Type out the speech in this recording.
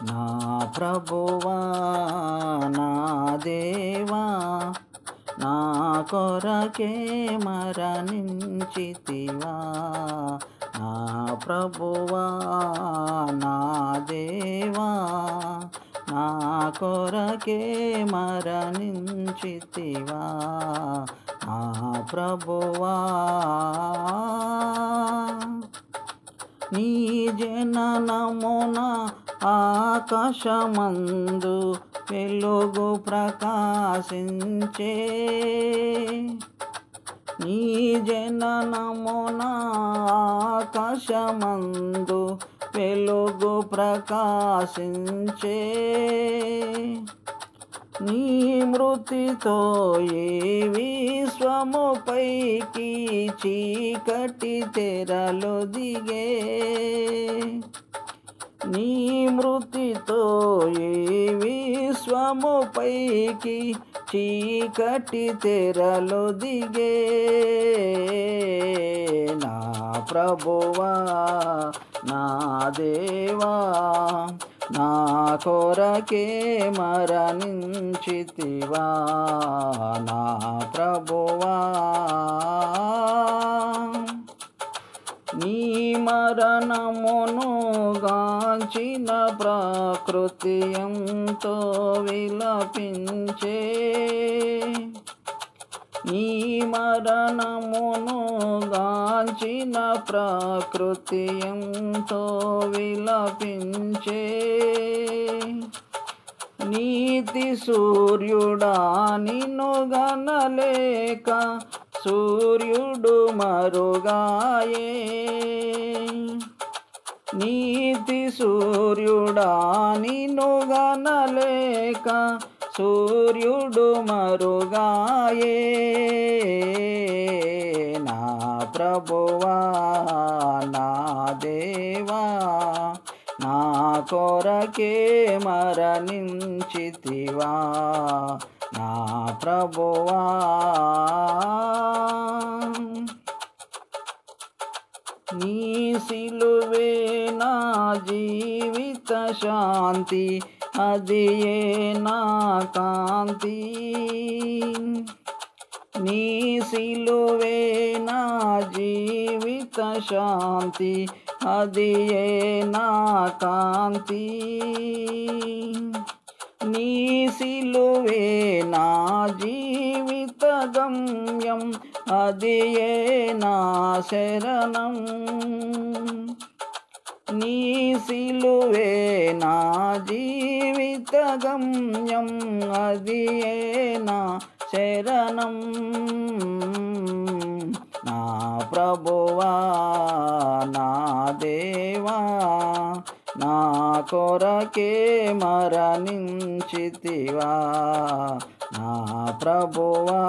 నా ప్రభువా నా దేవా నా కొరకే మరణించితివా. నా ప్రభువా నా దేవా నా కొరకే మరణించితివా. నా ప్రభువా నీ జననమున ఆకాశమందు వెలుగు ప్రకాశించే. నీ జననమున ఆకాశమందు వెలుగు ప్రకాశించే. నీ మృతితో ఈ విశ్వముపైకి చీకటి తెరలు దిగే. నీ మృతితో ఈ విశ్వముపైకి చీకటి తెరలు దిగే. నా ప్రభువా నా దేవా నా కొరకే మరణించితివా. నా ప్రభువా నీ మరణమును గాంచిన ప్రకృతి ఎంతో విలపించే. నీ మరణమును గాంచిన ప్రకృతి ఎంతో విలపించే. నీతి సూర్యుడా నిన్ను గనలేక సూర్యుడు మరుగాయే. నీతి సూర్యుడా నిన్ను గనలేక సూర్యుడు మరుగాయే. నా ప్రభువా నా దేవా నా కొరకే మరణించితివా. నా ప్రభువా నీ సిలువే నా జీవిత శాంతి, అదియే నా కాంతి. నీ సిలువే నా జీవిత శాంతి, అదియే నా కాంతి. నీ సిలువే నా జీవిత గమ్యం, అదియే నా శరణం. నీ సిలువే నా జీవిత గమ్యం, అదియే నా శరణం. నా ప్రభువా నా దేవా నా కొరకే మరణించితివా. నా ప్రభువా